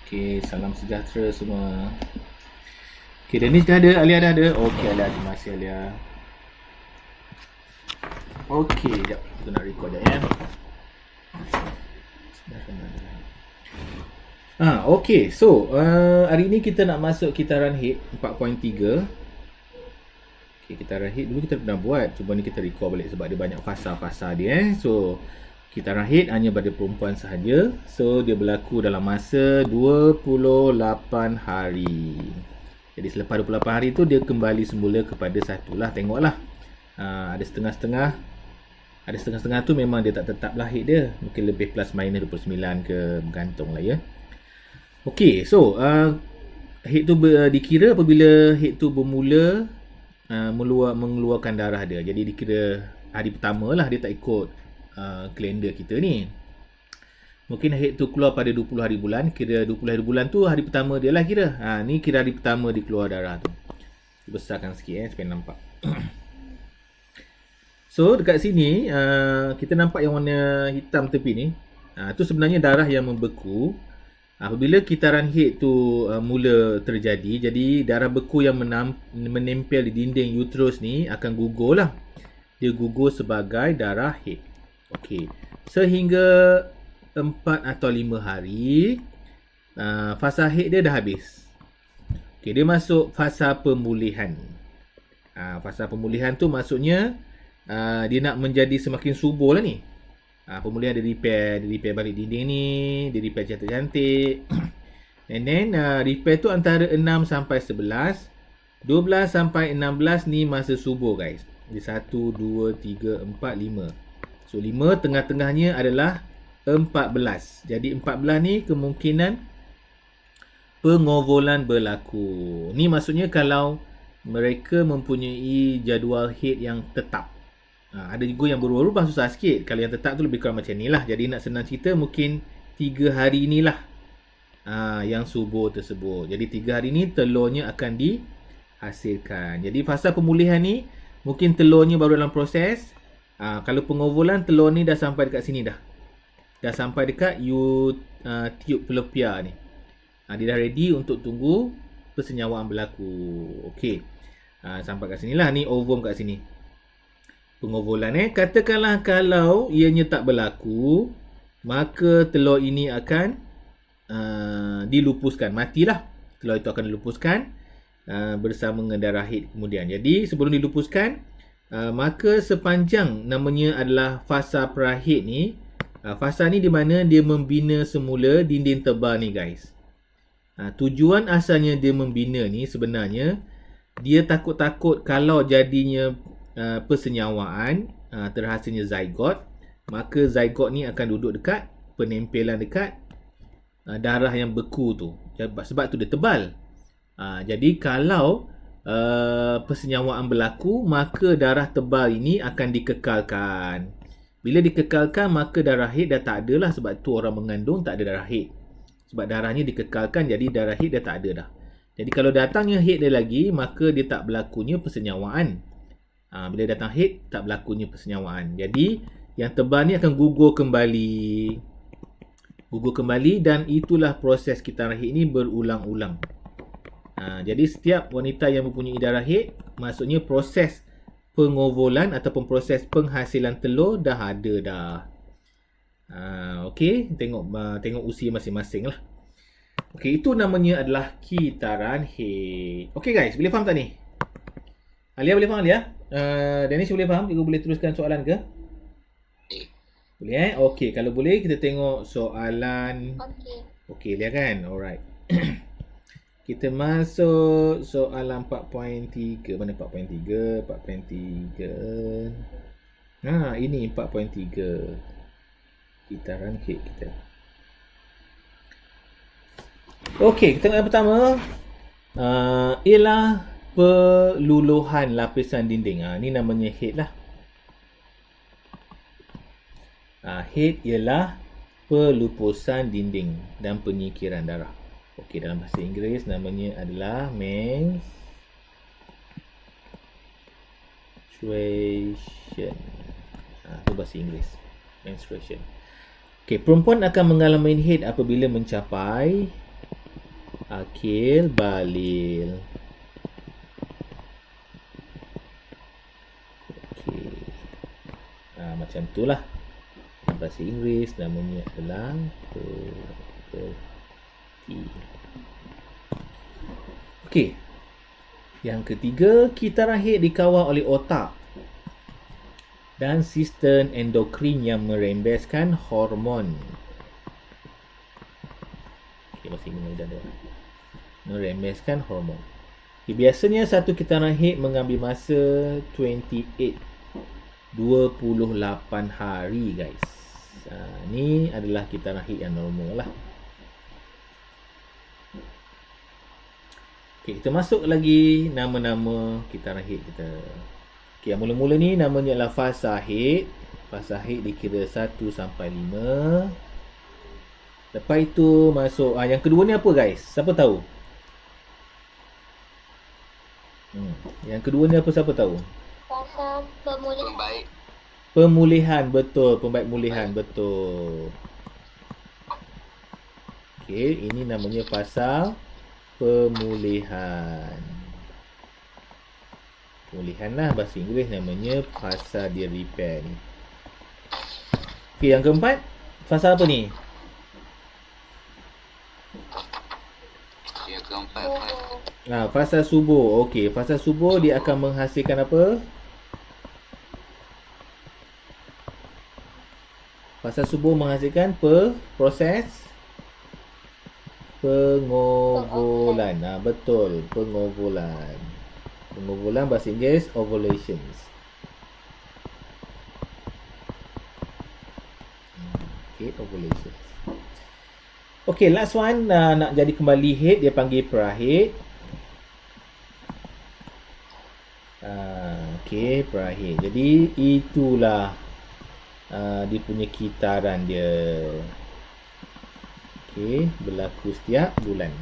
Okey, salam sejahtera semua. Okey, Dennis dah ada, Alia dah ada. Okey, Alia, terima kasih Alia. Okey, jap. Aku nak record dah ya. Okey. So, hari ni kita nak masuk kitaran hit 4.3. Okey, kitaran hit dulu kita pernah buat. Cuba ni kita record balik sebab dia banyak fasa-fasa dia. So, kitaran hit hanya pada perempuan sahaja. So, dia berlaku dalam masa 28 hari. Jadi selepas 28 hari tu dia kembali semula kepada satulah. Tengoklah. Ada setengah-setengah. Ada setengah-setengah tu memang dia tak tetap lah hit dia. Mungkin lebih plus minus 29 ke, bergantung lah ya. Okey, so hit tu dikira apabila hit tu bermula mengeluarkan darah dia. Jadi dikira hari pertama lah, dia tak ikut kalender kita ni. Mungkin hit tu keluar pada 20 hari bulan. Kira 20 hari bulan tu hari pertama dia lah kira. Ni kira hari pertama dia keluar darah tu. Besarkan sikit supaya nampak. So dekat sini kita nampak yang warna hitam tepi ni. Tu sebenarnya darah yang membeku. Apabila kitaran hit tu mula terjadi, jadi darah beku yang menempel di dinding uterus ni akan gugur lah. Dia gugur sebagai darah hit. Okey. Sehingga 4 atau 5 hari fasa hit dia dah habis. Okey, dia masuk fasa pemulihan. Fasa pemulihan tu maksudnya dia nak menjadi semakin subur lah ni. Pemulihan dia repair balik dinding ni, dia repair cantik-cantik. And then repair tu antara 6 sampai 11, 12 sampai 16 ni masa subur guys. Di 1, 2, 3, 4, 5. So 5 tengah-tengahnya adalah 14. Jadi 14 ni kemungkinan pengovolan berlaku. Ni maksudnya kalau mereka mempunyai jadual hit yang tetap. Ada juga yang berubah-ubah, susah sikit. Kalau yang tetap tu lebih kurang macam ni lah. Jadi nak senang cerita mungkin 3 hari ni lah yang subur tersebut. Jadi 3 hari ni telurnya akan dihasilkan. Jadi fasa pemulihan ni mungkin telurnya baru dalam proses. Kalau pengovolan telur ni dah sampai dekat sini dah. Dah sampai dekat tube fallopian ni. Dia dah ready untuk tunggu persenyawaan berlaku. Okey. Sampai kat sini lah. Ni ovum kat sini. Pengovolan katakanlah kalau ianya tak berlaku, maka telur ini akan dilupuskan, matilah. Telur itu akan dilupuskan bersama dengan darah hit kemudian. Jadi sebelum dilupuskan, maka sepanjang namanya adalah fasa prahit ni, fasa ni di mana dia membina semula dinding tebal ni guys. Tujuan asalnya dia membina ni sebenarnya dia takut-takut kalau jadinya persenyawaan, terhasilnya zygote, maka zygote ni akan duduk dekat penempelan dekat darah yang beku tu. Sebab tu dia tebal. Jadi kalau persenyawaan berlaku, maka darah tebal ini akan dikekalkan. Bila dikekalkan, maka darah hit dah tak ada lah. Sebab tu orang mengandung tak ada darah hit. Sebab darahnya dikekalkan, jadi darah hit dah tak ada dah. Jadi kalau datangnya hit dia lagi, maka dia tak berlakunya persenyawaan. Bila datang hit, tak berlakunya persenyawaan. Jadi yang tebal ni akan gugur kembali. Gugur kembali, dan itulah proses kitaran hit ni berulang-ulang. Jadi setiap wanita yang mempunyai darah hit, maksudnya proses pengovolan ataupun proses penghasilan telur dah ada dah. Okey, tengok usia masing-masing lah. Okey, itu namanya adalah kitaran hit. Okey guys, boleh faham tak ni? Alia boleh faham Alia? Dennis boleh faham? Cikgu boleh teruskan soalan ke? Boleh Okey, kalau boleh kita tengok soalan. Okey, lihat kan? Alright. Kita masuk soalan 4.3. Mana 4.3? 4.3. Ini 4.3. Kitaran hit kita. Okey, kita tengok yang pertama. Ialah peluluhan lapisan dinding. Ni namanya hit lah. Hit ialah pelupusan dinding dan penyikiran darah. Okey, dalam bahasa Inggeris namanya adalah menstruation. Itu bahasa Inggeris. Menstruation. Okey, perempuan akan mengalami hit apabila mencapai Akil balil. Okey. Macam itulah. Bahasa Inggeris namanya adalah pekerti. Okey. Yang ketiga, kita rahit dikawal oleh otak dan sistem endokrin yang merembeskan hormon. Okey, bahasa Inggeris dah ada. Merembeskan hormon. Okay, biasanya satu kita rahit mengambil masa 28 hari guys. Ni adalah kita rahit yang normal lah. Okay, kita masuk lagi nama-nama kita rahit kita. Okay, yang mula-mula ni namanya adalah fasa haid. Fasa haid dikira 1 sampai 5. Lepas itu masuk yang kedua ni apa guys? Siapa tahu? Yang kedua ni apa, siapa tahu? Fasa pemulihan. Pemulihan, betul. Pembaik mulihan, betul. Okey, ini namanya fasa pemulihan. Pemulihan lah bahasa Inggeris namanya fasa dia repair ni. Okey, yang keempat, fasa apa ni? Yang keempat, Fasa subuh. Okey, fasa subuh dia akan menghasilkan apa? Fasa subuh menghasilkan proses pengovulan. Betul, pengovulan. Pengovulan bahasa Inggeris ovulations. Okay, ovulations. Okay, last one. Nak jadi kembali haid, dia panggil prahaid. Okay, prahaid. Jadi itulah dia punya kitaran dia. Okay, berlaku setiap bulan.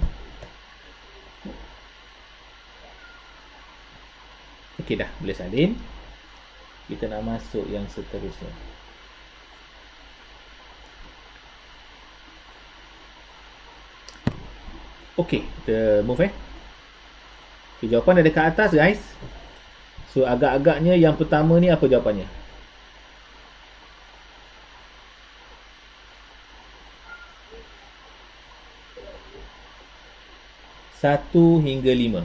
Okay dah, boleh salin. Kita nak masuk yang seterusnya. Okay, kita move Okay, jawapan ada kat atas guys. So agak-agaknya yang pertama ni apa jawapannya? 1 hingga 5.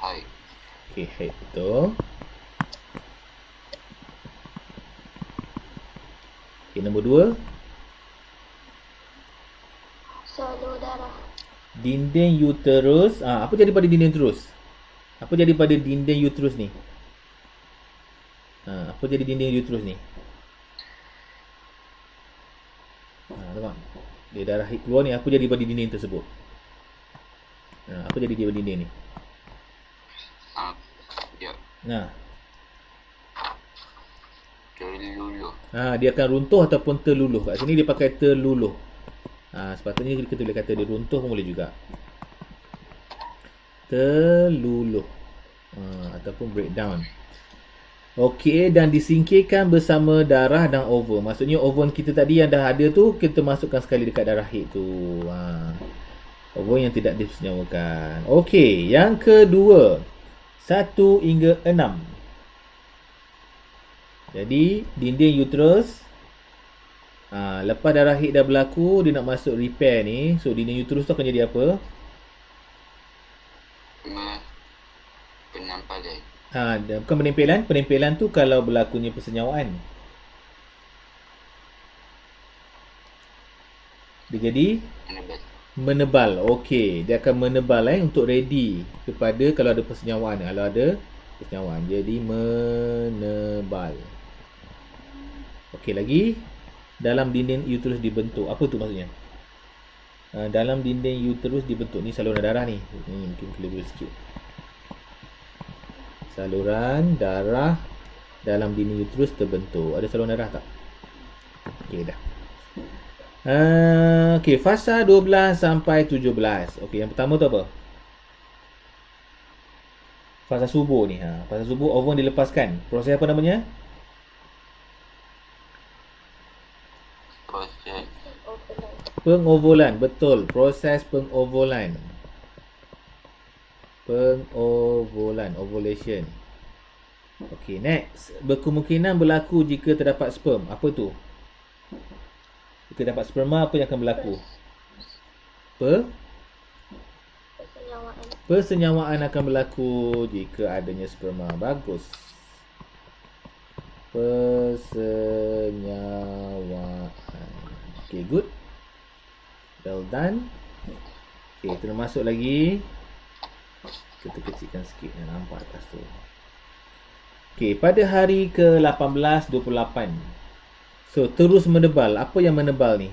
haid. Okey, haid betul. Okey, nombor 2. Salur darah. Dinding uterus. Apa jadi pada dinding uterus? Apa jadi pada dinding uterus ni? Apa jadi dinding uterus ni? Tengok. Dia darah haid keluar ni, apa jadi pada dinding tersebut? Apa jadi dia pada dinding ni? Ya. Terluluh. Dia akan runtuh ataupun terluluh. Kat sini dia pakai terluluh. Sepatutnya kita boleh kata dia runtuh pun boleh juga. Terluluh. Ataupun breakdown. Okey, dan disingkirkan bersama darah dan ovum. Maksudnya ovum kita tadi yang dah ada tu, kita masukkan sekali dekat darah haid tu. Ovum yang tidak disenyawakan. Okey, yang kedua. 1 hingga 6. Jadi, dinding uterus. Lepas darah haid dah berlaku, dia nak masuk repair ni. So, dinding uterus tu akan jadi apa? Penampalan. Bukan penempelan. Penempelan tu kalau berlakunya persenyawaan. Dia jadi menebal. Okey, dia akan menebal untuk ready kepada kalau ada persenyawaan. Kalau ada persenyawaan, jadi menebal. Okey, lagi dalam dinding uterus dibentuk. Apa tu maksudnya? Dalam dinding uterus dibentuk. Ni saluran darah ni. Mungkin keliru sikit. Saluran darah dalam dinding uterus terbentuk. Ada saluran darah tak? Okey, dah. Okey, fasa 12 sampai 17. Okey, yang pertama tu apa? Fasa subuh ni. Fasa subuh ovum dilepaskan. Proses apa namanya? Proses Overland. Pengovalan, betul. Proses pengovalan. Pengovalan, ovulation. Okey, next. Berkemungkinan berlaku jika terdapat sperm. Apa tu? Jika terdapat sperma, apa yang akan berlaku? Persenyawaan. Persenyawaan akan berlaku jika adanya sperma. Bagus. Persenyawaan. Okay, good. Well done. Okay, kita masuk lagi. Kita kecilkan sikit. Nampak atas tu. Okay, pada hari ke-18-28. So, terus menebal. Apa yang menebal ni?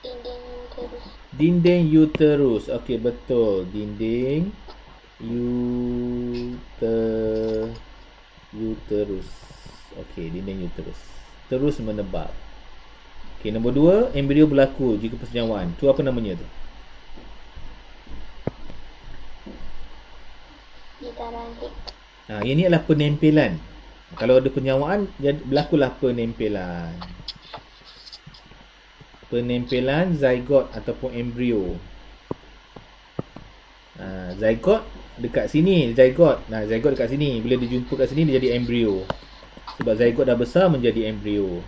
Dinding uterus. Dinding uterus. Okey, betul. Dinding uterus. Okey, dinding uterus. Terus menebal. Okey, nombor 2, embrio berlaku jika persenyawaan. Tu apa namanya tu? Ditarahik. Ini adalah penempelan. Kalau ada penyawaan, berlakulah penempelan. Penempelan zygote ataupun embrio. Zygote dekat sini, zygote. Zygote dekat sini. Bila dia jumpa kat sini, dia jadi embrio. Sebab zygote dah besar menjadi embrio.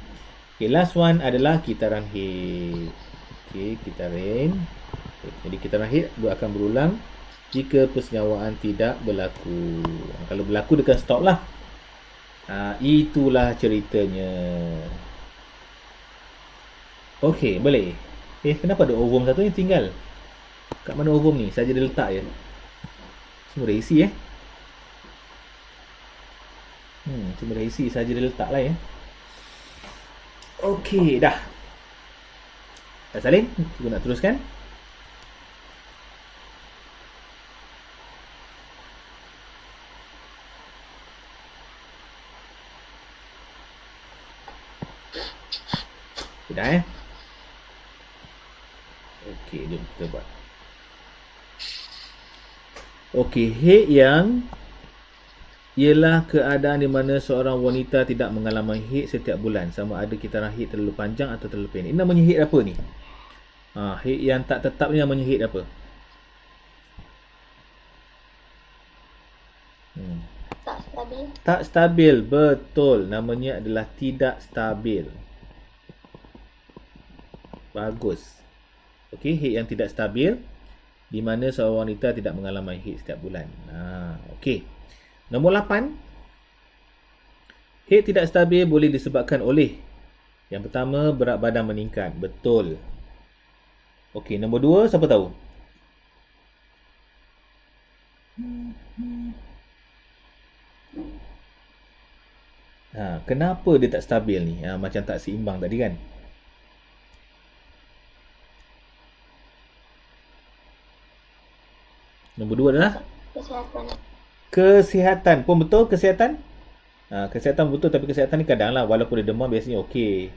Okay, last one adalah kitaran head. Okay, kitaran. Jadi kitaran head akan berulang jika persenyawaan tidak berlaku. Kalau berlaku, dia akan stop lah. Itulah ceritanya. Okey, boleh. Kenapa ada ovum satu ni tinggal? Kat mana ovum ni? Saja dia letak je. Semua dah isi semua dah isi, saja dia letak lah Okey, dah. Dah salin? Cuba nak teruskan. Dah Okey, jom kita buat. Okey, head yang ialah keadaan di mana seorang wanita tidak mengalami haid setiap bulan, sama ada kitaran haid terlalu panjang atau terlalu pendek. Ini namanya haid apa ni? Haid yang tak tetap ni namanya haid apa? Tak stabil. Tak stabil, betul. Namanya adalah tidak stabil. Bagus. Okey, haid yang tidak stabil di mana seorang wanita tidak mengalami haid setiap bulan. Okey. Nombor 8. Haid tidak stabil boleh disebabkan oleh yang pertama, berat badan meningkat. Betul. Okey, nombor 2, siapa tahu? Kenapa dia tak stabil ni? Macam tak seimbang tadi kan? Nombor 2 adalah kesihatan. Pun betul kesihatan? Kesihatan betul, tapi kesihatan ni kadang lah, walaupun dia demam biasanya okey.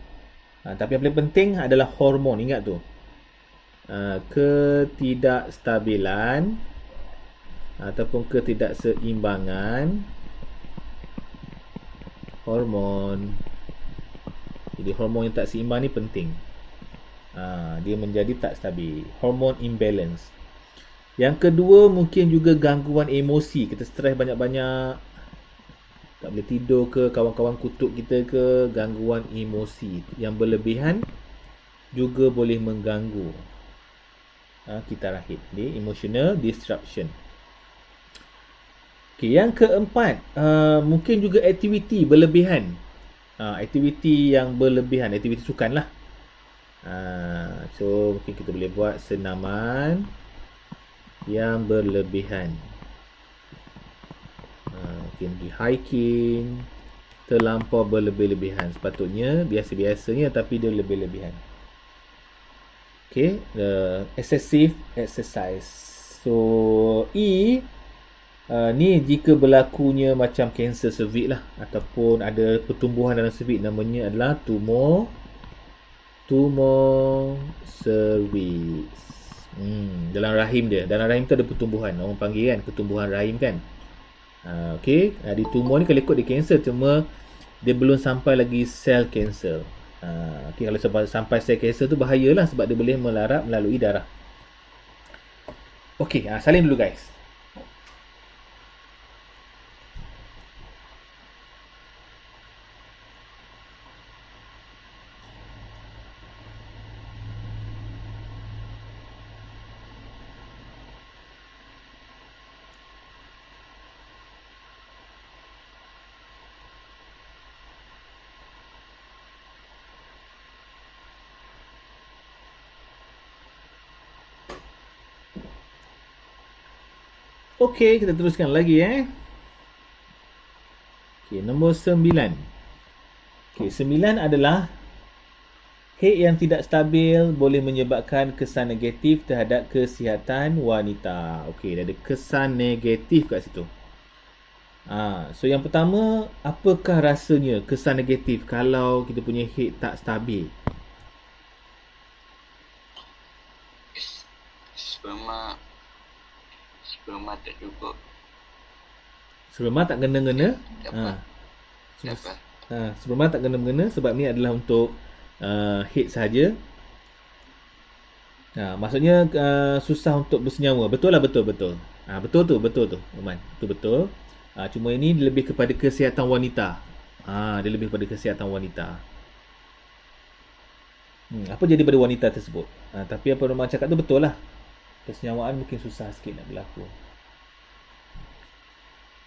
Tapi yang paling penting adalah hormon. Ingat tu. Ketidakstabilan ataupun ketidakseimbangan hormon. Jadi hormon yang tak seimbang ni penting. Dia menjadi tak stabil. Hormon imbalance. Yang kedua, mungkin juga gangguan emosi. Kita stres banyak-banyak, tak boleh tidur ke, kawan-kawan kutuk kita ke. Gangguan emosi yang berlebihan juga boleh mengganggu kitaran haid. Jadi emotional disruption. Okay, yang keempat, mungkin juga aktiviti berlebihan. Aktiviti yang berlebihan, aktiviti sukan lah. So mungkin kita boleh buat senaman yang berlebihan. Mungkin pergi hiking terlampau berlebih-lebihan. Sepatutnya biasa-biasanya, tapi dia lebih-lebihan. Okay, excessive exercise. So ni jika berlakunya macam kanser cervix lah, ataupun ada pertumbuhan dalam cervix, namanya adalah tumor cervix. Dalam rahim dia. Dalam rahim tu ada pertumbuhan. Orang panggil kan pertumbuhan rahim kan. Okey, di tumor ni kalau ikut dia kanser, cuma dia belum sampai lagi sel kanser. Okay, kalau sampai sel kanser tu bahayalah sebab dia boleh melarat melalui darah. Okey, salin dulu guys. Okey, kita teruskan lagi Okey, nombor 9. Okey, 9 adalah head yang tidak stabil boleh menyebabkan kesan negatif terhadap kesihatan wanita. Okey, ada kesan negatif kat situ. So yang pertama, apakah rasanya kesan negatif kalau kita punya head tak stabil? Sperma tak cukup. Sperma tak kena-kena. Dapat. Sperma tak kena-kena sebab ni adalah untuk head sahaja. Maksudnya susah untuk bersenyawa. Betul. Betul tu, Uman. Itu betul. Cuma ini lebih kepada kesihatan wanita. Dia lebih kepada kesihatan wanita. Apa jadi pada wanita tersebut? Tapi apa Rahman cakap tu betul lah. Persenyawaan mungkin susah sikit nak berlaku.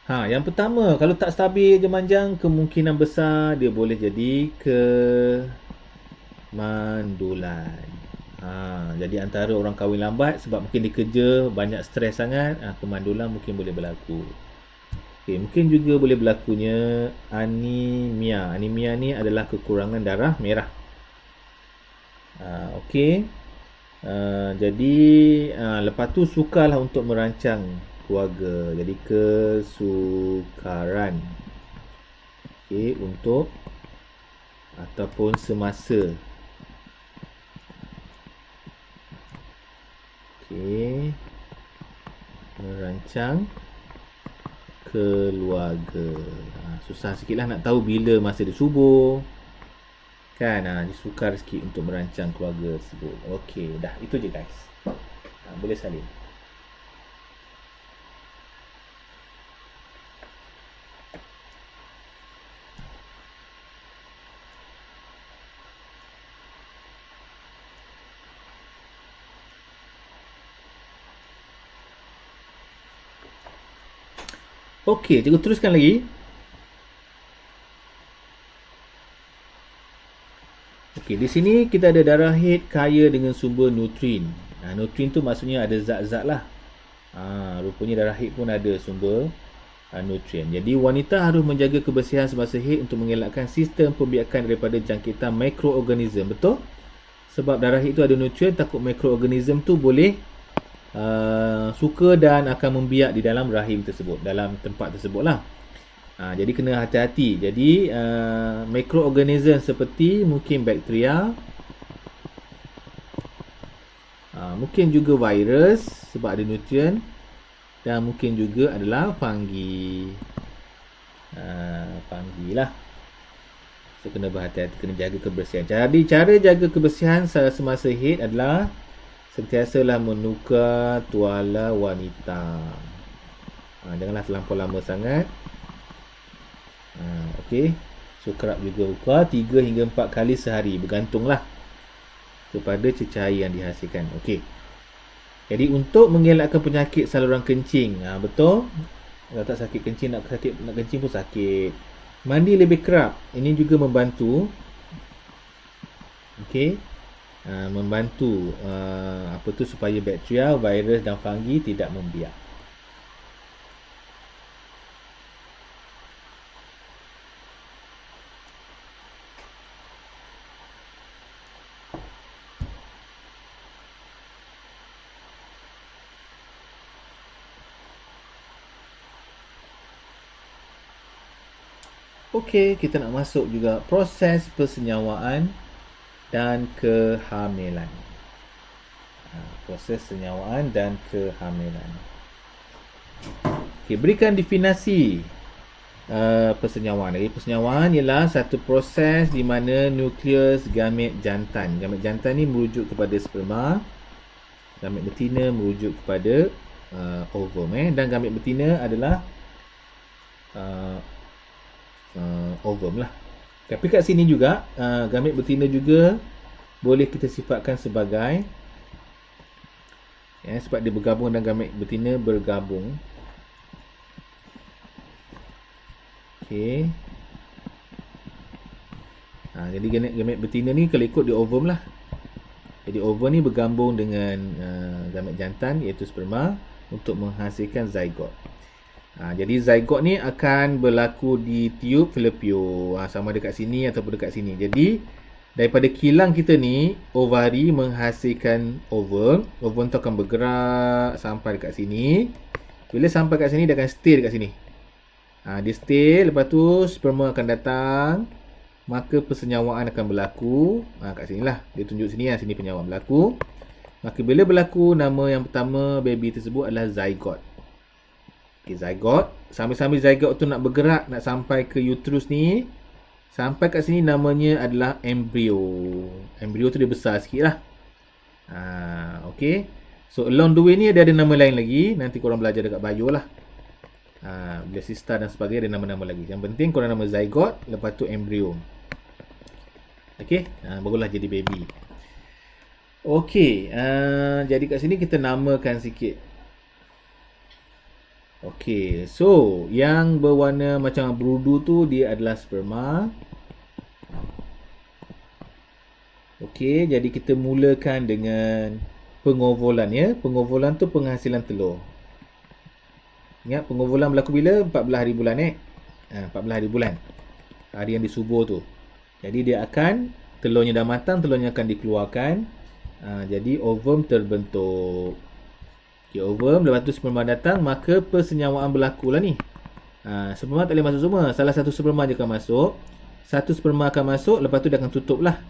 Yang pertama, kalau tak stabil jemanjang, kemungkinan besar dia boleh jadi kemandulan. Jadi antara orang kahwin lambat sebab mungkin dia kerja banyak stres sangat, kemandulan mungkin boleh berlaku. Okay, mungkin juga boleh berlakunya anemia. Anemia ni adalah kekurangan darah merah. Okey. Jadi lepas tu sukarlah untuk merancang keluarga. Jadi kesukaran. Okey, untuk ataupun semasa. Okey. Merancang keluarga. Susah sikit lah nak tahu bila masa dia subur. Kan, dia sukar sikit untuk merancang keluarga tersebut. Okey, dah itu je guys. Boleh salin. Okey, cikgu teruskan lagi. Okey, di sini kita ada darah head kaya dengan sumber nutrien. Nutrien tu maksudnya ada zat-zat lah. Rupanya darah head pun ada sumber nutrien. Jadi wanita harus menjaga kebersihan semasa head untuk mengelakkan sistem pembiakan daripada jangkitan mikroorganism. Betul? Sebab darah head tu ada nutrien, takut mikroorganism tu boleh suka dan akan membiak di dalam rahim tersebut, dalam tempat tersebut lah. Jadi kena hati-hati. Jadi mikroorganism seperti mungkin bakteria, mungkin juga virus sebab ada nutrien, dan mungkin juga adalah fungi. Fungi lah. So kena berhati-hati, kena jaga kebersihan. Jadi cara jaga kebersihan semasa haid adalah sentiasalah menukar tuala wanita. Janganlah terlampau lama sangat. Okey. So kerap juga ukar 3 hingga 4 kali sehari, bergantunglah kepada cecair yang dihasilkan. Okey. Jadi untuk mengelakkan penyakit saluran kencing, betul. Kalau tak sakit kencing, nak kencing pun sakit. Mandi lebih kerap, ini juga membantu. Okey. Membantu supaya bakteria, virus dan fungi tidak membiak. Okey, kita nak masuk juga proses persenyawaan dan kehamilan. Proses senyawaan dan kehamilan. Okey, berikan definisi persenyawaan. Jadi persenyawaan ialah satu proses di mana nukleus gamet jantan. Gamet jantan ni merujuk kepada sperma. Gamet betina merujuk kepada ovum. Dan gamet betina adalah ovum lah. Tapi kat sini juga gamet betina juga boleh kita sifatkan sebagai sebab dia bergabung dan gamet betina bergabung. Okey. Jadi gamet betina ni kalau ikut dia ovum lah. Jadi ovum ni bergabung dengan gamet jantan iaitu sperma untuk menghasilkan zygote. Jadi zygote ni akan berlaku di tiub fallopian. Sama dekat sini ataupun dekat sini. Jadi daripada kilang kita ni, ovari menghasilkan ovum. Ovum tu akan bergerak sampai dekat sini. Bila sampai kat sini, dia akan stay dekat sini. Dia stay, lepas tu sperma akan datang. Maka persenyawaan akan berlaku. Kat sini lah. Dia tunjuk sini lah. Sini penyawaan berlaku. Maka bila berlaku, nama yang pertama baby tersebut adalah zygote. Okay, zygote. Sambil-sambil zygote tu nak bergerak, nak sampai ke uterus ni. Sampai kat sini namanya adalah embrio. Embrio tu dia besar sikit lah. Okay. So along the way ni ada nama lain lagi. Nanti korang belajar dekat bio lah. Blastista dan sebagainya ada nama-nama lagi. Yang penting korang nama zygote, lepas tu embrio. Okay. Barulah jadi baby. Okay. Jadi kat sini kita namakan sikit. Okay. So yang berwarna macam berudu tu dia adalah sperma. Okey, jadi kita mulakan dengan pengovulan ya. Pengovulan tu penghasilan telur. Ingat pengovulan berlaku bila? 14 hari bulan 14 hari bulan. Hari yang disubur tu. Jadi dia akan, telurnya dah matang, telurnya akan dikeluarkan. Jadi ovum terbentuk. Okey, ovum, lepas tu sperma datang, maka persenyawaan berlaku lah ni. Sperma tak boleh masuk semua. Salah satu sperma je akan masuk. Satu sperma akan masuk, lepas tu dia akan tutup lah.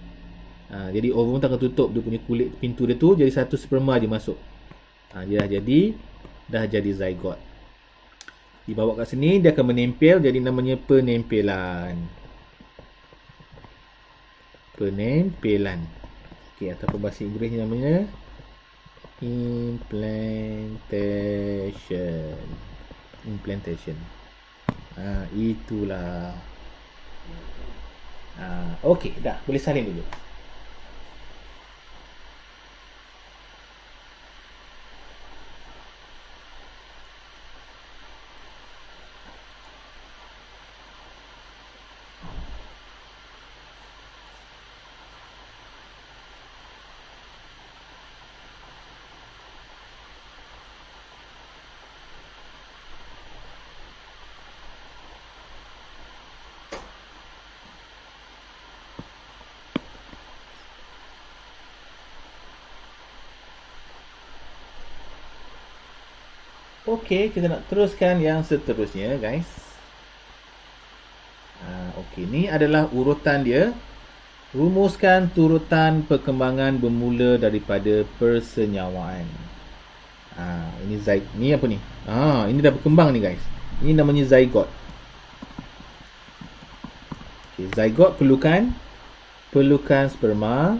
Jadi ovum tu akan tutup dia punya kulit pintu dia tu, jadi satu sperma je masuk. Dia dah jadi zygote. Dibawa kat sini dia akan menempel, jadi namanya penempelan. Penempelan. Okey, ataupun bahasa Inggeris namanya implantation. Implantation. Itulah. Okey, dah boleh salin dulu. Okey, kita nak teruskan yang seterusnya, guys. Okey, ni adalah urutan dia. Rumuskan turutan perkembangan bermula daripada persenyawaan. Ni apa ni? Ini dah berkembang ni, guys. Ini namanya zygote. Okey, zygote perlukan sperma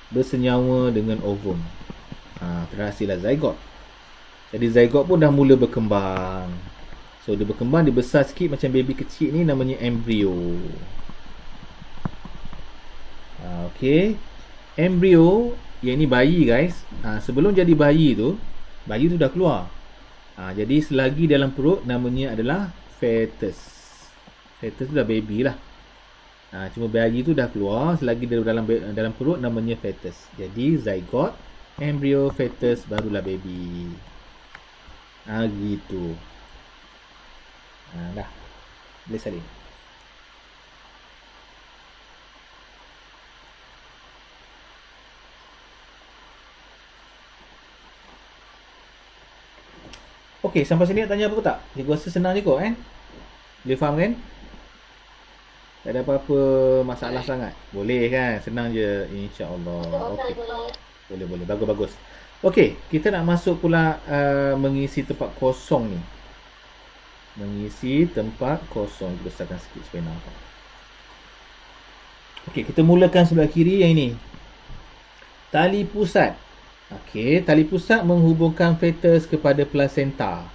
bersenyawa dengan ovum. Terhasillah zygote. Jadi zygote pun dah mula berkembang. So dia berkembang, dia besar sikit macam baby kecil ni, namanya embrio. Okey. Embrio, yang ni bayi, guys. Sebelum jadi bayi tu dah keluar. Jadi selagi dalam perut namanya adalah fetus. Fetus tu dah baby lah. Cuma bayi tu dah keluar, selagi dia dalam perut namanya fetus. Jadi zygote, embrio, fetus, barulah baby. Gitu. Dah. Boleh salin. Okey, sampai sini nak tanya apa tak? Cikgu rasa senang je kot kan? Boleh faham kan? Tak ada apa-apa masalah sangat. Boleh kan? Senang je, insya-Allah. Okey. Boleh. Bagus. Okey, kita nak masuk pula mengisi tempat kosong ni. Mengisi tempat kosong. Besarkan sikit supaya nampak. Okey, kita mulakan sebelah kiri yang ini. Tali pusat. Okey, tali pusat menghubungkan fetus kepada plasenta.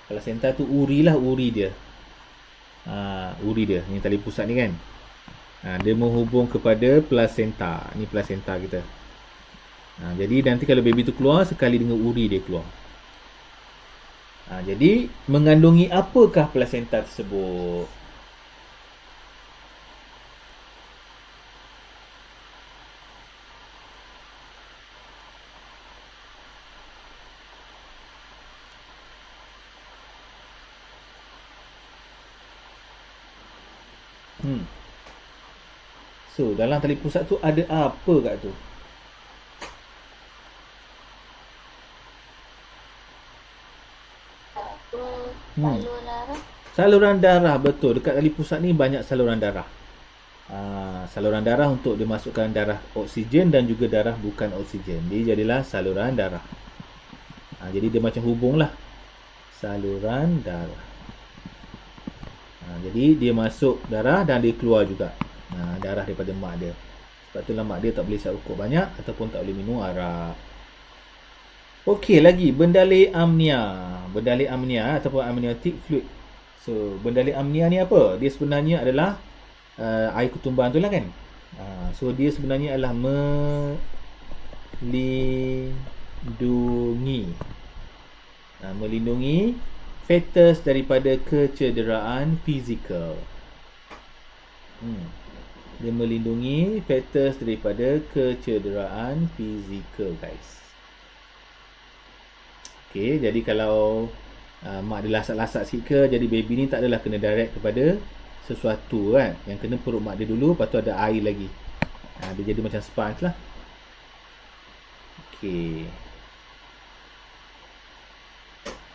Plasenta tu uri lah, uri dia. Uri dia. Ni tali pusat ni kan. Dia menghubung kepada plasenta. Ni plasenta kita. Jadi nanti kalau baby tu keluar, sekali dengan uri dia keluar. Jadi mengandungi apakah plasenta tersebut? So, dalam tali pusat tu ada apa kat tu? Saluran darah. Saluran darah, betul. Dekat tali pusat ni banyak saluran darah. Saluran darah untuk dimasukkan darah oksigen dan juga darah bukan oksigen. Dia jadilah saluran darah. Jadi dia macam hubung lah. Saluran darah. Jadi dia masuk darah dan dia keluar juga. Darah daripada mak dia. Sebab tu mak dia tak boleh isap rokok banyak ataupun tak boleh minum arak. Okey, lagi bendalai amnia. Bendalai amnia ataupun amniotic fluid. So, bendalai amnia ni apa? Dia sebenarnya adalah air ketumbar tu lah kan. So, dia sebenarnya adalah melindungi fetus daripada kecederaan fizikal. Dia melindungi fetus daripada kecederaan fizikal, guys. Okey, jadi kalau mak dia lasak-lasak sikit ke, jadi baby ni tak adalah kena direct kepada sesuatu kan. Yang kena perut mak dia dulu, lepas tu ada air lagi. Dia jadi macam sponge lah. Okey.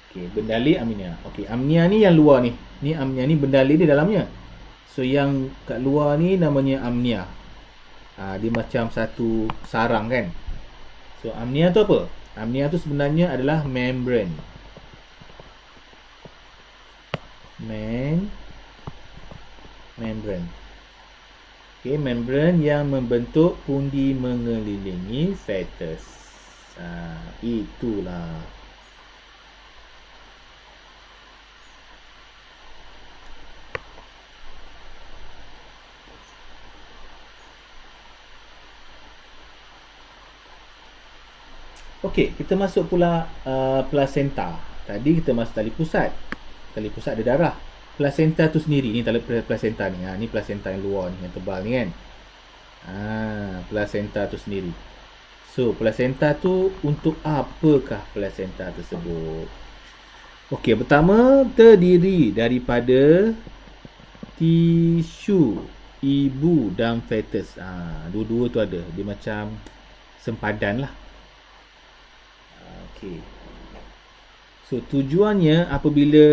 Okey, bendalai amnia. Okey, amnia ni yang luar ni. Ni amnia ni bendalai dia dalamnya. So yang kat luar ni namanya amnia. Dia macam satu sarang kan. So amnia tu apa? Amnia tu sebenarnya adalah membrane. Membrane. Okey, membrane yang membentuk pundi mengelilingi fetus. Itulah. Okey, kita masuk pula plasenta. Tadi kita masuk tali pusat. Tali pusat ada darah. Plasenta tu sendiri ni tali plasenta ni. Ni plasenta yang luar ni, yang tebal ni kan. Plasenta tu sendiri. So, plasenta tu untuk apakah plasenta tersebut? Okey, pertama terdiri daripada tisu ibu dan fetus. Dua-dua tu ada. Dia macam sempadan lah. Okey. So tujuannya apabila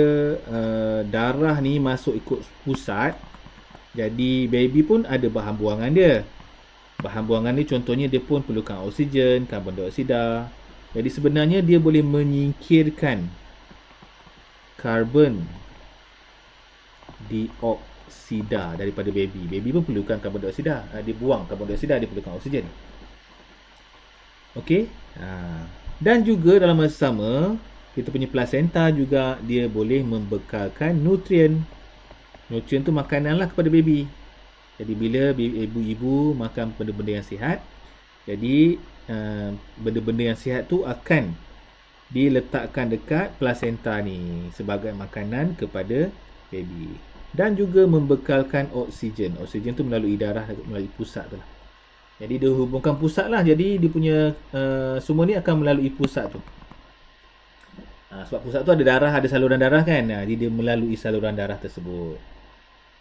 darah ni masuk ikut pusat, jadi baby pun ada bahan buangan dia. Bahan buangan ni contohnya dia pun perlukan oksigen, karbon dioksida. Jadi sebenarnya dia boleh menyingkirkan karbon dioksida daripada baby. Baby pun perlukan karbon dioksida. Dia buang karbon dioksida, dia perlukan oksigen. Okey. Dan juga dalam masa sama, kita punya plasenta juga dia boleh membekalkan nutrien. Nutrien tu makanan lah kepada baby. Jadi bila ibu-ibu makan benda-benda yang sihat, jadi benda-benda yang sihat tu akan diletakkan dekat plasenta ni sebagai makanan kepada baby. Dan juga membekalkan oksigen. Oksigen tu melalui darah, melalui pusat tu lah. Jadi dia hubungkan pusat lah. Jadi dia punya semua ni akan melalui pusat tu. Sebab pusat tu ada darah, ada saluran darah kan. Jadi dia melalui saluran darah tersebut.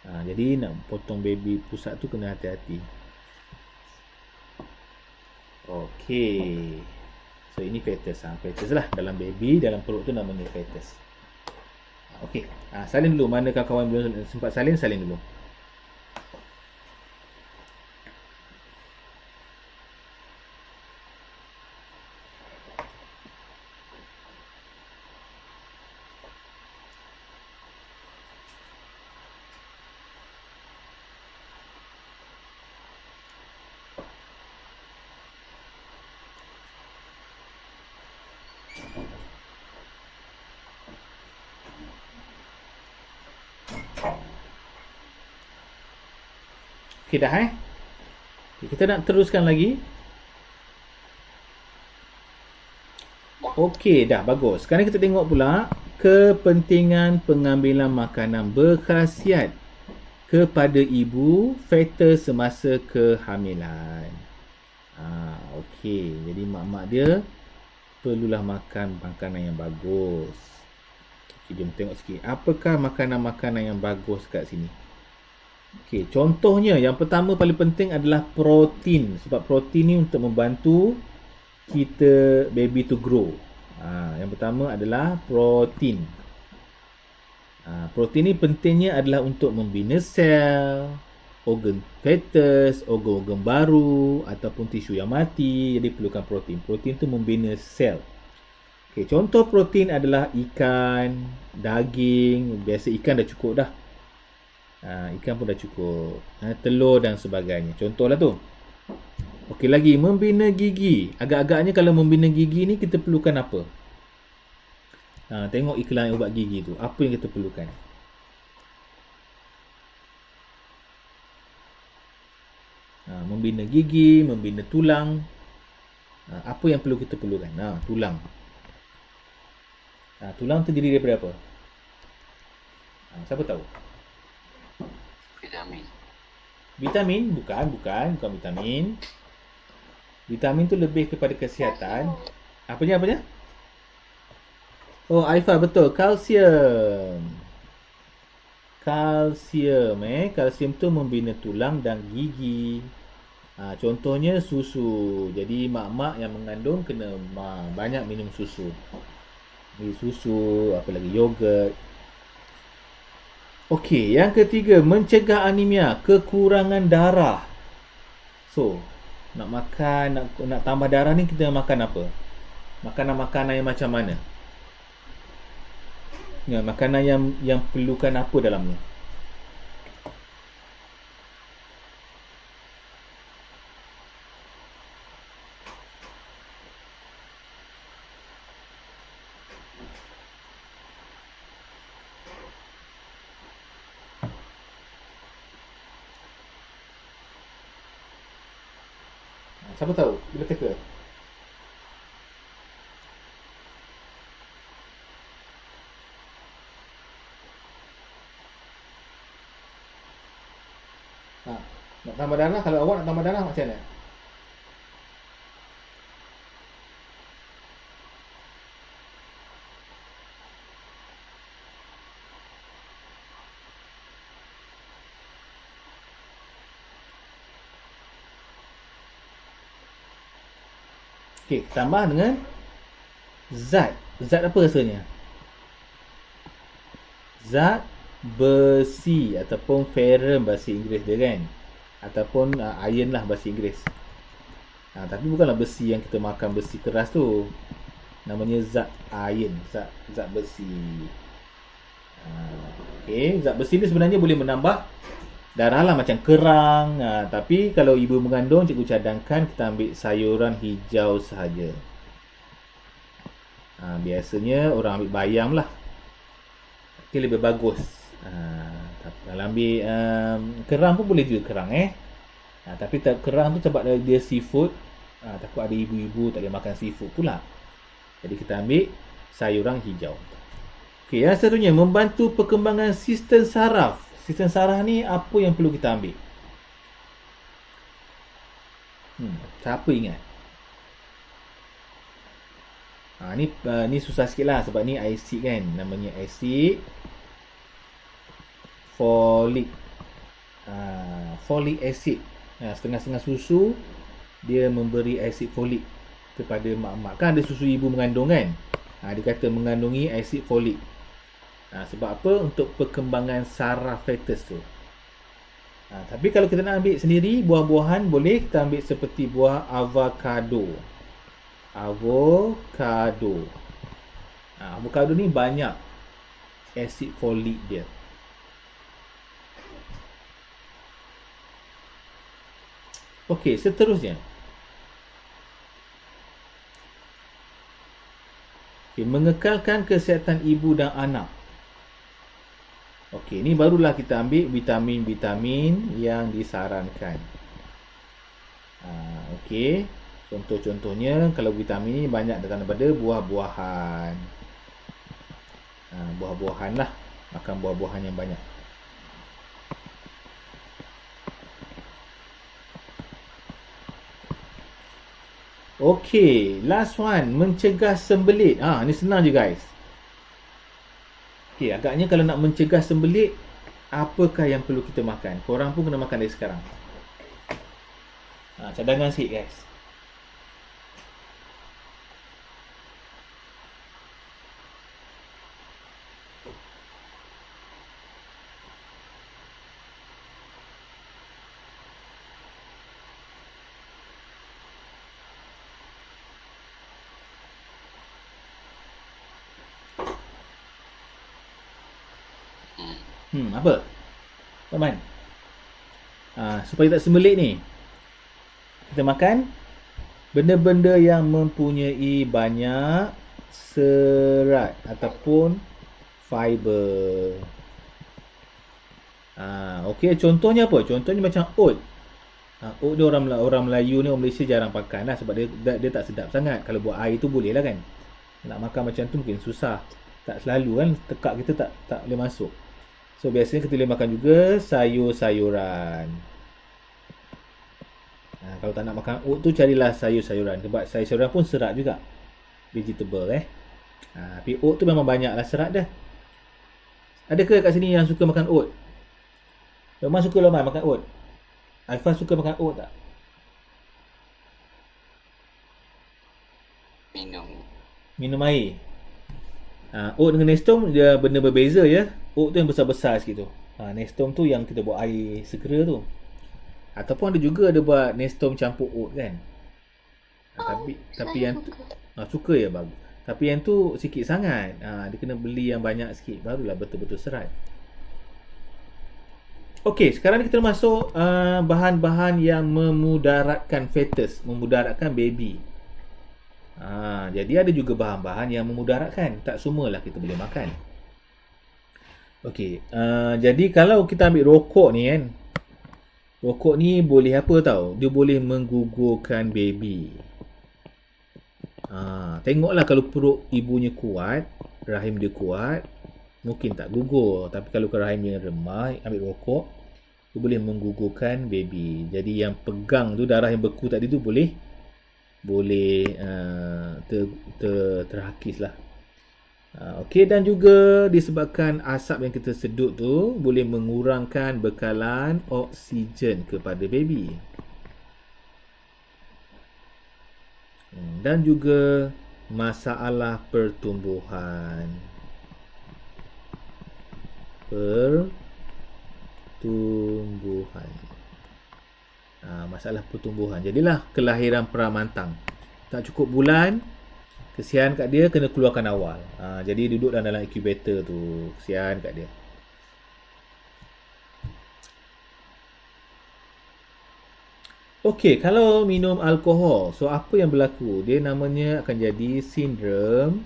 Jadi nak potong baby pusat tu kena hati-hati. Okey. So ini fetus. Fetus lah dalam baby, dalam perut tu namanya fetus. Okey. Salin dulu. Mana kawan-kawan belum sempat salin dulu. Okey dah Okay, kita nak teruskan lagi. Okey, dah bagus. Sekarang kita tengok pula kepentingan pengambilan makanan berkhasiat kepada ibu fetus semasa kehamilan. Okey. Jadi mak-mak dia perlulah makan makanan yang bagus. Okey, jom tengok sikit. Apakah makanan-makanan yang bagus kat sini? Okey, contohnya yang pertama paling penting adalah protein. Sebab protein ni untuk membantu kita baby to grow. Yang pertama adalah protein. Protein ni pentingnya adalah untuk membina sel, organ fetus, organ-organ baru ataupun tisu yang mati. Jadi perlukan protein. Protein tu membina sel. Okay, contoh protein adalah ikan, daging. Biasa ikan dah cukup dah. Ikan pun dah cukup. Telur dan sebagainya. Contohlah tu. Okey, lagi membina gigi. Agak-agaknya kalau membina gigi ni kita perlukan apa? Tengok iklan ubat gigi tu. Apa yang kita perlukan? Membina gigi, membina tulang. Apa yang perlu kita perlukan? Tulang. Tulang terdiri daripada apa? Siapa tahu? Vitamin. Vitamin? Bukan vitamin. Vitamin tu lebih kepada kesihatan. Apanya? Oh, Aifah, betul. Kalsium. Kalsium tu membina tulang dan gigi. Contohnya susu. Jadi mak-mak yang mengandung kena banyak minum susu. Susu, apa lagi, yogurt. Okey, yang ketiga, mencegah anemia, kekurangan darah. So, nak tambah darah ni kita makan apa? Makanan-makanan yang macam mana? Makanan yang perlukan apa dalamnya? Siapa tahu? Bila teka? Nak tambah darah, kalau awak nak tambah darah macam mana? Okey, tambah dengan zat. Zat apa rasanya? Zat besi ataupun ferrum bahasa Inggeris dia kan. Ataupun iron lah bahasa Inggeris. Tapi bukanlah besi yang kita makan, besi keras tu. Namanya zat iron, zat besi. Okey, zat besi ni sebenarnya boleh menambah darah lah macam kerang. Tapi kalau ibu mengandung, cikgu cadangkan kita ambil sayuran hijau sahaja. Biasanya orang ambil bayam lah. Okey, lebih bagus. Kalau ambil kerang pun boleh juga kerang tapi kerang tu sebab dia seafood, takut ada ibu-ibu tak boleh makan seafood pula. Jadi kita ambil sayuran hijau. Okey, yang seterusnya membantu perkembangan sistem saraf. Sistem saraf ni apa yang perlu kita ambil? Siapa ingat? Ni susah sikit lah sebab ni asid kan. Namanya asid folic. Folic acid. Setengah-setengah susu dia memberi asid folik kepada mak-mak. Kan ada susu ibu mengandung kan? Dia kata mengandungi asid folik. Sebab apa? Untuk perkembangan saraf fetus tu. Tapi kalau kita nak ambil sendiri buah-buahan, boleh kita ambil seperti buah avocado. Avocado ni banyak asid folik dia. Okey, seterusnya. Mengekalkan kesihatan ibu dan anak. Okey, ni barulah kita ambil vitamin-vitamin yang disarankan. Okey. Contoh-contohnya kalau vitamin ni banyak datang daripada buah-buahan. Buah-buahan lah. Makan buah-buahan yang banyak. Okey, last one, mencegah sembelit. Ni senang je guys. Okey, agaknya kalau nak mencegah sembelit, apakah yang perlu kita makan? Korang pun kena makan dari sekarang. Cadangan sikit guys. Apa? Paman? Supaya tak sembelit ni, kita makan benda-benda yang mempunyai banyak serat ataupun fiber. Okey, contohnya apa? Contohnya macam oat. Oat ni orang Melayu ni, orang Malaysia jarang pakai lah sebab dia tak sedap sangat. Kalau buat air tu boleh lah kan. Nak makan macam tu mungkin susah. Tak selalu kan, tekak kita tak boleh masuk. So biasanya kita boleh makan juga sayur-sayuran. Kalau tak nak makan oat tu, carilah sayur-sayuran. Sebab sayur-sayuran pun serat juga. Vegetable tapi oat tu memang banyak lah serat dah. Adakah kat sini yang suka makan oat? Memang suka lah makan oat. Aifah suka makan oat tak? Minum air. Oat dengan Nestum dia benda berbeza ya. Oat tu yang besar-besar sikit tu. Nestum tu yang kita buat air segera tu. Ataupun ada juga ada buat Nestum campur oat kan. Tapi yang tu suka ya, bagus. Tapi yang tu sikit sangat. Dia kena beli yang banyak sikit barulah betul-betul serat. Okey, sekarang ni kita masuk bahan-bahan yang memudaratkan fetus, memudaratkan baby. Jadi ada juga bahan-bahan yang memudaratkan. Tak semualah kita boleh makan. Okey, jadi kalau kita ambil rokok ni kan, rokok ni boleh apa tau? Dia boleh menggugurkan baby. Tengoklah kalau perut ibunya kuat, rahim dia kuat, mungkin tak gugur. Tapi kalau rahimnya remah, ambil rokok, dia boleh menggugurkan baby. Jadi yang pegang tu, darah yang beku tadi tu boleh terhakis lah. Okey, dan juga disebabkan asap yang kita sedut tu boleh mengurangkan bekalan oksigen kepada baby. Dan juga masalah pertumbuhan. Masalah pertumbuhan. Jadilah kelahiran peramantang. Tak cukup bulan, kesian kat dia, kena keluarkan awal. Jadi duduk dalam incubator tu, kesian kat dia. Okey, kalau minum alkohol, so apa yang berlaku? Dia namanya akan jadi sindrom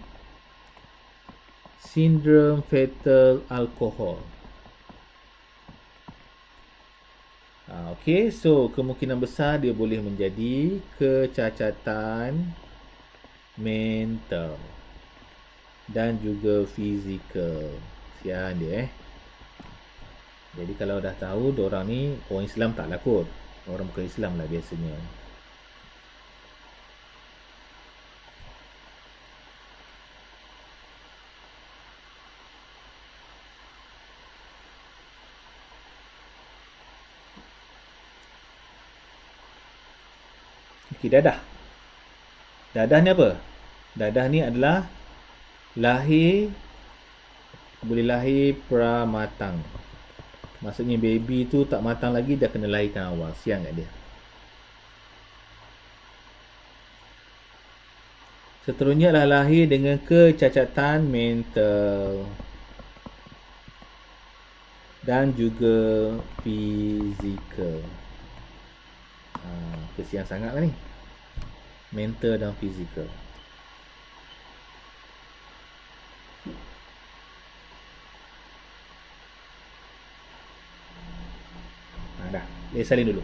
fetal alkohol. Okey, so kemungkinan besar dia boleh menjadi kecacatan mental dan juga fizikal. Sian dia Jadi kalau dah tahu diorang ni orang Islam tak lah kot. Orang bukan Islam lah biasanya. Okey, dadah. Dadah ni apa? Dadah ni adalah boleh lahir pramatang. Maksudnya baby tu tak matang lagi, dah kena lahirkan awal. Siang kat dia. Seterusnya adalah lahir dengan kecacatan mental dan juga fizikal. Kesian sangat lah ni. Mental dan fizikal. salin dulu.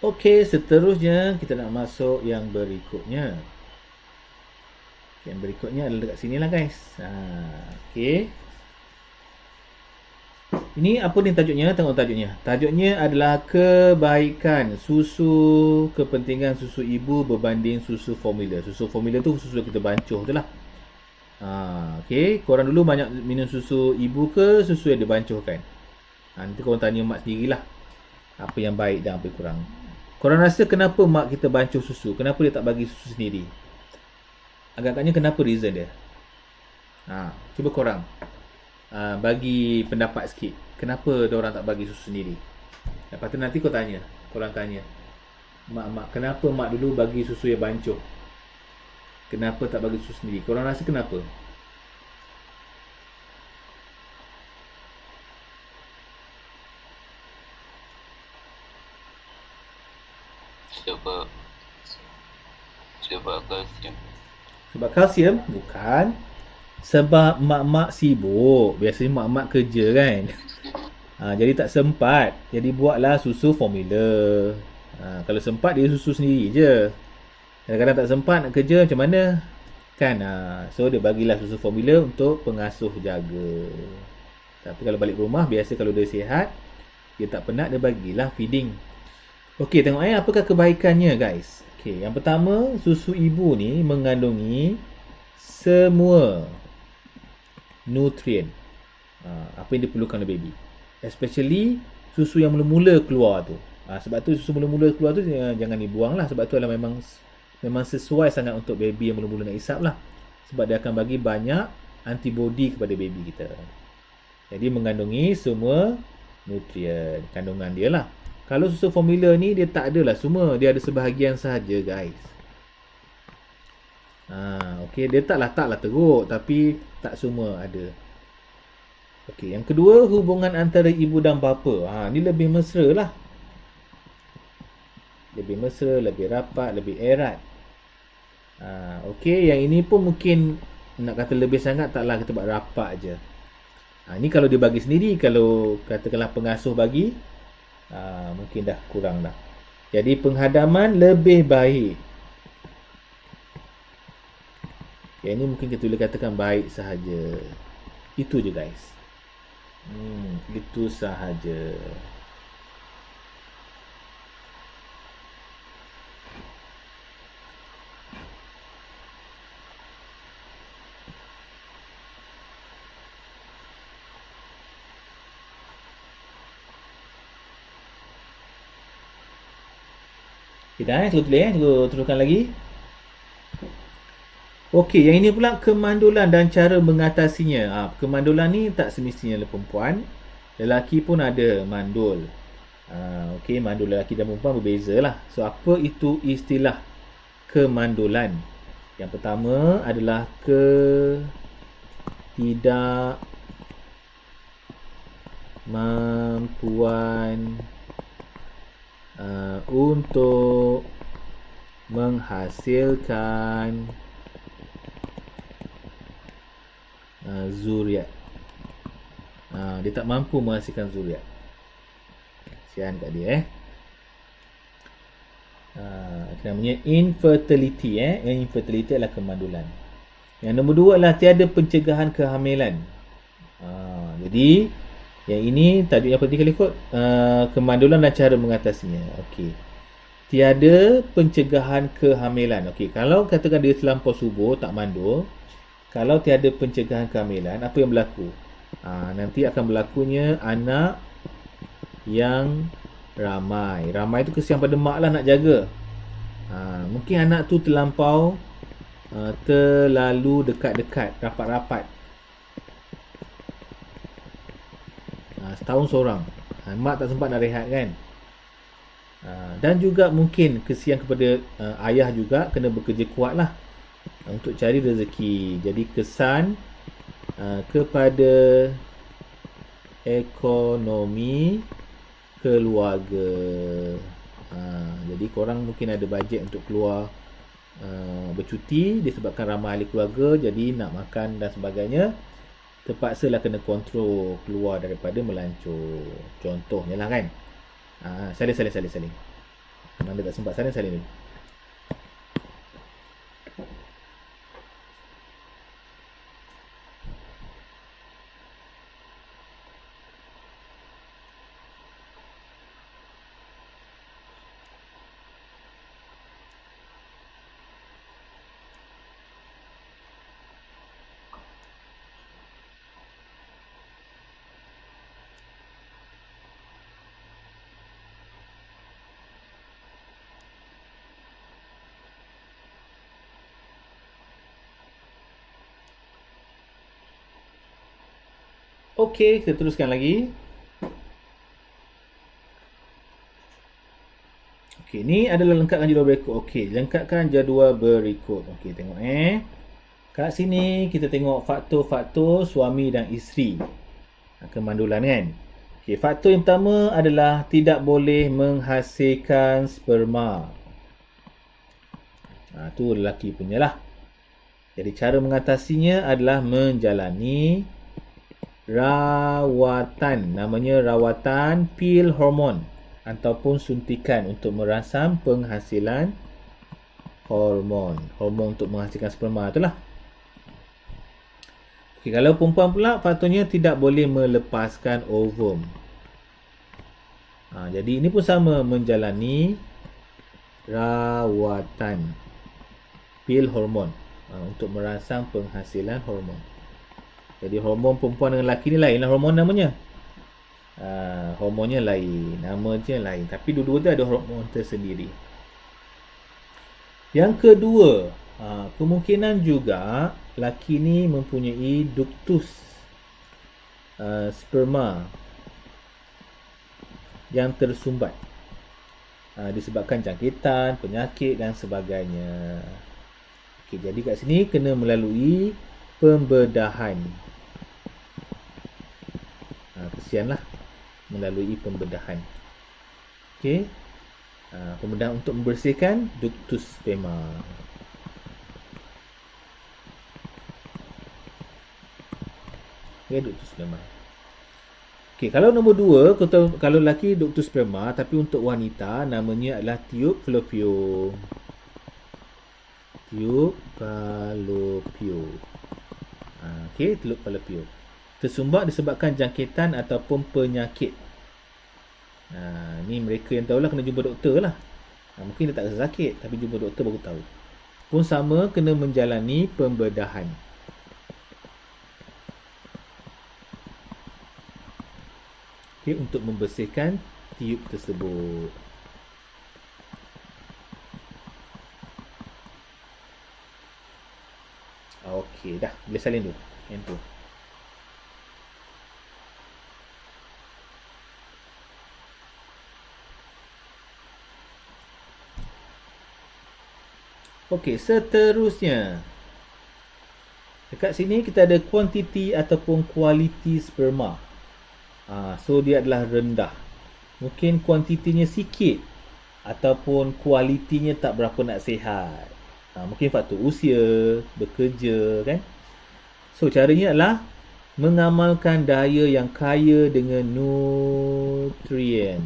Okey, seterusnya kita nak masuk yang berikutnya. Yang berikutnya adalah dekat sini lah guys. Okey. Ini apa ni tajuknya? Tengok tajuknya. Tajuknya adalah kebaikan susu, kepentingan susu ibu berbanding susu formula. Susu formula tu susu kita bancuh tu lah. Okey, korang dulu banyak minum susu ibu ke susu yang dibancuhkan? Nanti korang tanya mak sendirilah. Apa yang baik dan apa yang kurang. Korang rasa kenapa mak kita bancuh susu? Kenapa dia tak bagi susu sendiri? Agak-agaknya kenapa reason dia? Cuba korang bagi pendapat sikit. Kenapa diorang tak bagi susu sendiri? Lepas tu nanti korang tanya. Mak, kenapa mak dulu bagi susu yang bancuh? Kenapa tak bagi susu sendiri? Korang rasa kenapa? Sebab kalsium. Sebab kalsium? Bukan. Sebab mak-mak sibuk. Biasanya mak-mak kerja kan. Jadi tak sempat. Jadi buatlah susu formula. Kalau sempat dia susu sendiri je. Kadang-kadang tak sempat nak kerja macam mana? Kan? So dia bagilah susu formula untuk pengasuh jaga. Tapi kalau balik rumah, biasa kalau dia sihat, dia tak penat, dia bagilah feeding. Okey, tengok apakah kebaikannya guys. Okey, yang pertama, susu ibu ni mengandungi semua nutrien apa yang diperlukan oleh baby. Especially susu yang mula-mula keluar tu. Sebab tu susu mula-mula keluar tu jangan dibuang lah. Sebab tu adalah memang sesuai sangat untuk baby yang mula-mula nak isap lah. Sebab dia akan bagi banyak antibody kepada baby kita. Jadi mengandungi semua nutrien kandungan dia lah. Kalau susu formula ni dia tak adalah semua. Dia ada sebahagian sahaja guys. Okey, dia taklah teruk, tapi tak semua ada. Okey, yang kedua, hubungan antara ibu dan bapa. Ni lebih mesra lah. Lebih mesra, lebih rapat, lebih erat. Okey, yang ini pun mungkin nak kata lebih sangat taklah kita buat rapat je. Ni kalau dia bagi sendiri. Kalau katakanlah pengasuh bagi, mungkin dah kurang dah. Jadi penghadaman lebih baik. Yang ini mungkin kita boleh katakan baik sahaja. Itu je guys. Itu sahaja. Kita teruskan lagi. Okey, yang ini pula kemandulan dan cara mengatasinya. Kemandulan ni tak semestinya perempuan. Lelaki pun ada mandul. Okey, mandul lelaki dan perempuan berbeza lah. So, apa itu istilah kemandulan? Yang pertama adalah ketidakmampuan untuk menghasilkan zuriat. Dia tak mampu menghasilkan zuriat. Kasihan kat dia namanya infertility. Infertility adalah kemandulan. Yang nombor dua adalah tiada pencegahan kehamilan. Jadi yang ini tajuk yang penting kali ikut, kemandulan dan cara mengatasinya. Okey. Tiada pencegahan kehamilan. Okey, kalau katakan dia terlampau subur, tak mandul, kalau tiada pencegahan kehamilan, apa yang berlaku? Nanti akan berlakunya anak yang ramai. Ramai tu kesian pada mak lah nak jaga. Mungkin anak tu terlampau terlalu dekat-dekat, rapat-rapat. Setahun seorang. Mak tak sempat nak rehat kan. Dan juga mungkin kesian kepada ayah juga, kena bekerja kuat lah untuk cari rezeki. Jadi kesan kepada ekonomi keluarga. Jadi korang mungkin ada bajet untuk keluar bercuti disebabkan ramai ahli keluarga, jadi nak makan dan sebagainya, terpaksalah kena kontrol keluar daripada melancur. Contohnya lah kan. Salin. Mana tak sempat salin dulu. Okey, kita teruskan lagi. Okey, ni adalah lengkapkan jadual berikut. Okey, lengkapkan jadual berikut. Okey, tengok kat sini kita tengok faktor-faktor suami dan isteri. Kemandulan kan. Okey, faktor yang pertama adalah tidak boleh menghasilkan sperma. Tu lelaki punya lah. Jadi cara mengatasinya adalah menjalani rawatan, namanya rawatan pil hormon ataupun suntikan untuk merangsang penghasilan hormon untuk menghasilkan sperma itulah. Okey, kalau perempuan pula faktornya tidak boleh melepaskan ovum. Jadi ini pun sama, menjalani rawatan pil hormon untuk merangsang penghasilan hormon. Jadi hormon perempuan dengan lelaki ni lain lah hormon namanya. Hormonnya lain, nama je lain, tapi dua-dua tu ada hormon tersendiri. Yang kedua, kemungkinan juga lelaki ni mempunyai ductus sperma yang tersumbat disebabkan jangkitan, penyakit dan sebagainya. Okey, jadi kat sini kena melalui pembedahan. Kesianlah melalui pembedahan. Okey. Pembedahan untuk membersihkan ductus sperma. Okey, ductus sperma. Okey, kalau nombor 2, kalau lelaki ductus sperma, tapi untuk wanita namanya adalah tube fallopian. Tube fallopian. Okey, tube fallopian. Tersumbat disebabkan jangkitan ataupun penyakit. Ni mereka yang tahulah, kena jumpa doktor lah. Mungkin dia tak rasa sakit, tapi jumpa doktor baru tahu. Pun sama, kena menjalani pembedahan. Okey, untuk membersihkan tiub tersebut. Okey, dah boleh salin dulu. Yang tu. Okey, seterusnya. Dekat sini kita ada kuantiti ataupun kualiti sperma. So dia adalah rendah. Mungkin kuantitinya sikit ataupun kualitinya tak berapa nak sihat. Mungkin faktor usia, bekerja kan. So caranya adalah mengamalkan daya yang kaya dengan nutrien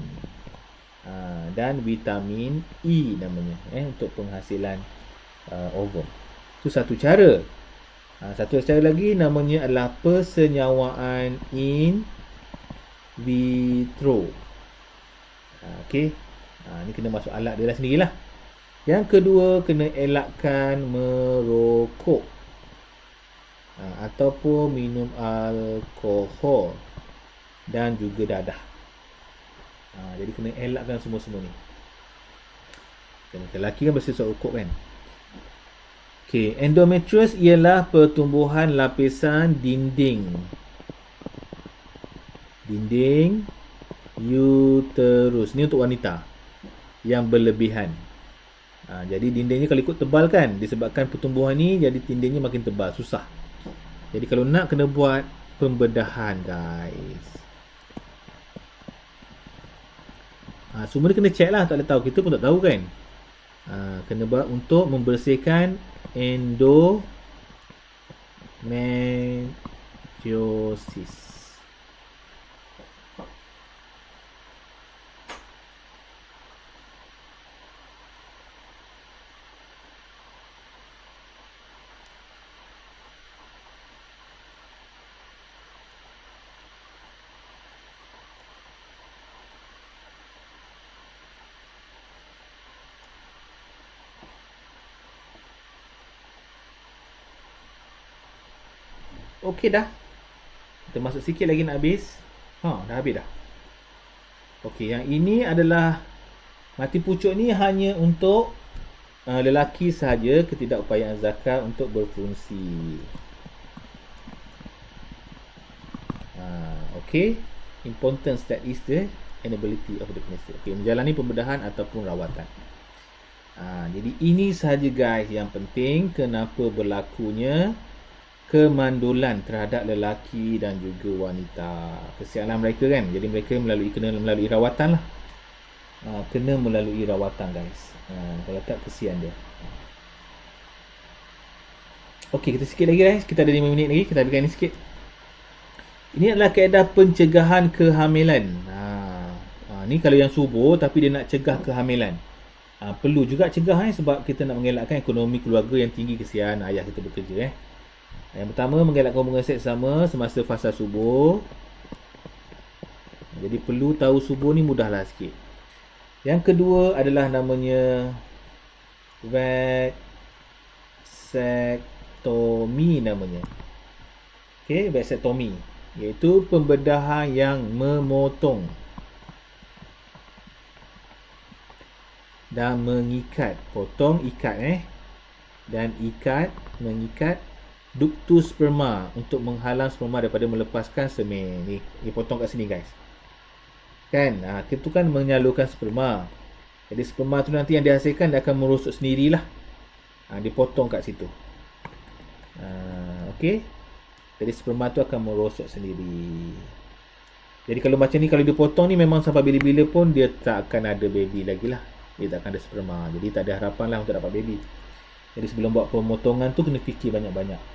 dan vitamin E namanya untuk penghasilan ovum. Itu satu cara. Satu cara lagi namanya adalah persenyawaan in vitro. Okey. Ni kena masuk alat dia lah sendirilah. Yang kedua, kena elakkan merokok. ataupun minum alkohol dan juga dadah. Jadi kena elakkan semua-semua ni. Lelaki kan bersifat ukur kan. Okey, endometrius ialah pertumbuhan lapisan dinding uterus. Ni untuk wanita yang berlebihan. Jadi dindingnya kalau ikut tebal kan, disebabkan pertumbuhan ni jadi dindingnya makin tebal, susah. Jadi kalau nak kena buat pembedahan guys. Semua ni kena check lah, tak boleh tahu. Kita pun tak tahu kan. Kena buat untuk membersihkan endometriosis. Okey dah. Kita masuk sikit lagi nak habis. Dah habis dah. Okey, yang ini adalah mati pucuk ni hanya untuk lelaki sahaja, ketidakupayaan zakar untuk berfungsi. Okey, importance that is the inability of the pregnancy. Okey, menjalani pembedahan ataupun rawatan. Jadi ini sahaja guys yang penting kenapa berlakunya kemandulan terhadap lelaki dan juga wanita. Kesianan mereka kan. Jadi mereka kena melalui rawatan lah. Kena melalui rawatan guys. Kalau tak kesian dia. Okey, kita sikit lagi guys. Kita ada 5 minit lagi. Kita habiskan ni sikit. Ini adalah kaedah pencegahan kehamilan. Ni kalau yang subur tapi dia nak cegah kehamilan. Perlu juga cegah sebab kita nak mengelakkan ekonomi keluarga yang tinggi, kesian ayah kita bekerja. Yang pertama, mengelakkan hubungan seks sama semasa fasa subur. Jadi perlu tahu subur ni mudahlah sikit. Yang kedua adalah namanya vasektomi namanya. Okey, vasektomi iaitu pembedahan yang memotong dan mengikat, potong, ikat dan mengikat ductus sperma untuk menghalang sperma daripada melepaskan semen. Ni potong kat sini guys. Kan? Itu kan menyalurkan sperma. Jadi sperma tu nanti yang dihasilkan dia akan merosot sendirilah. Dipotong kat situ. Okey. Jadi sperma tu akan merosot sendiri. Jadi kalau macam ni, kalau dipotong ni memang sampai bila-bila pun dia tak akan ada baby lagi lah. Dia tak akan ada sperma. Jadi tak ada harapan lah untuk dapat baby. Jadi sebelum buat pemotongan tu kena fikir banyak-banyak.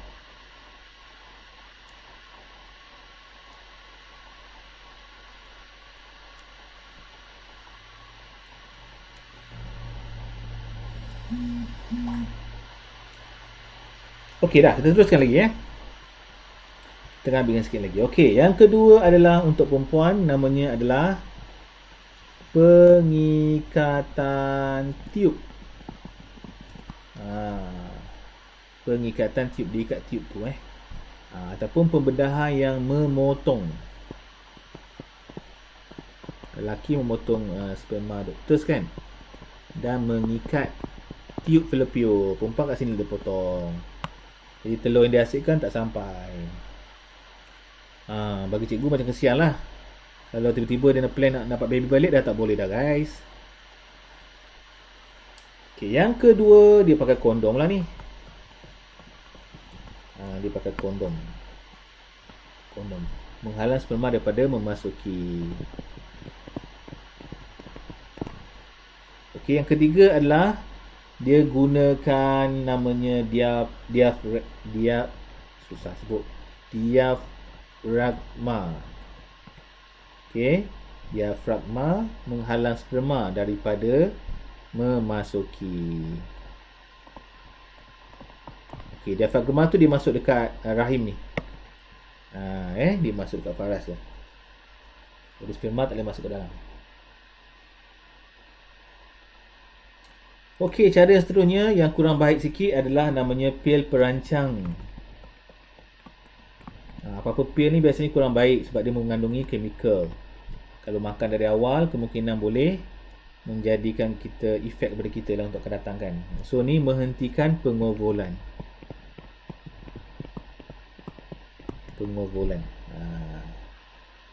Okey dah, kita teruskan lagi Kita ambilkan sikit lagi. Okey, yang kedua adalah untuk perempuan, namanya adalah pengikatan tiub. Pengikatan tiub, diikat tiub tu ataupun pembedahan yang memotong. Lelaki memotong sperma ductus kan, dan mengikat tiub fallopian. Perempuan kat sini dia potong. Jadi telur yang dihasilkan tak sampai. Bagi cikgu macam kesian lah. Kalau tiba-tiba dia nak plan nak dapat baby balik, dah tak boleh dah guys. Okay, yang kedua dia pakai kondom lah ni. Dia pakai kondom. Menghalang sperma daripada memasuki. Okey, yang ketiga adalah dia gunakan namanya diafragma. Okey, diafragma menghalang sperma daripada memasuki. Okey, diafragma tu dia masuk dekat rahim ni. Dia masuk dekat faras tu. Jadi sperma tak boleh masuk ke dalam. Okey, cara yang seterusnya yang kurang baik sikit adalah namanya pil perancang. Apa-apa pil ni biasanya kurang baik sebab dia mengandungi chemical. Kalau makan dari awal, kemungkinan boleh menjadikan kita efek kepada kita lah untuk akan datang kan. So ni menghentikan pengobolan.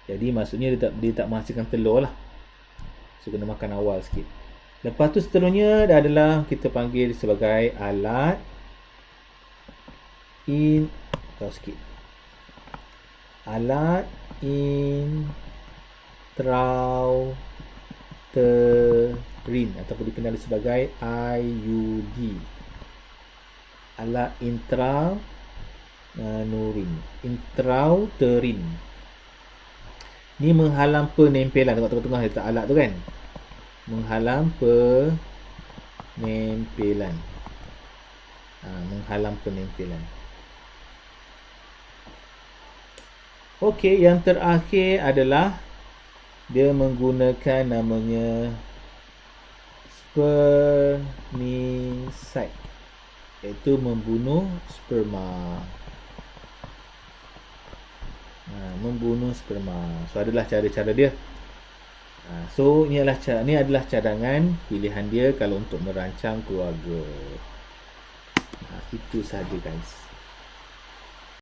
Jadi maksudnya dia tak menghasilkan telur lah. So kena makan awal sikit. Lepas tu seterusnya adalah kita panggil sebagai alat alat intrauterin ataupun dikenali sebagai IUD. Alat intrauterin. Ni menghalang penempelan. Tengok-tengok letak alat tu kan. Menghalang penempelan. Okey, yang terakhir adalah dia menggunakan namanya spermicide, iaitu membunuh sperma. So adalah cara-cara dia. So ini adalah cadangan pilihan dia kalau untuk merancang keluarga. Itu sahaja guys.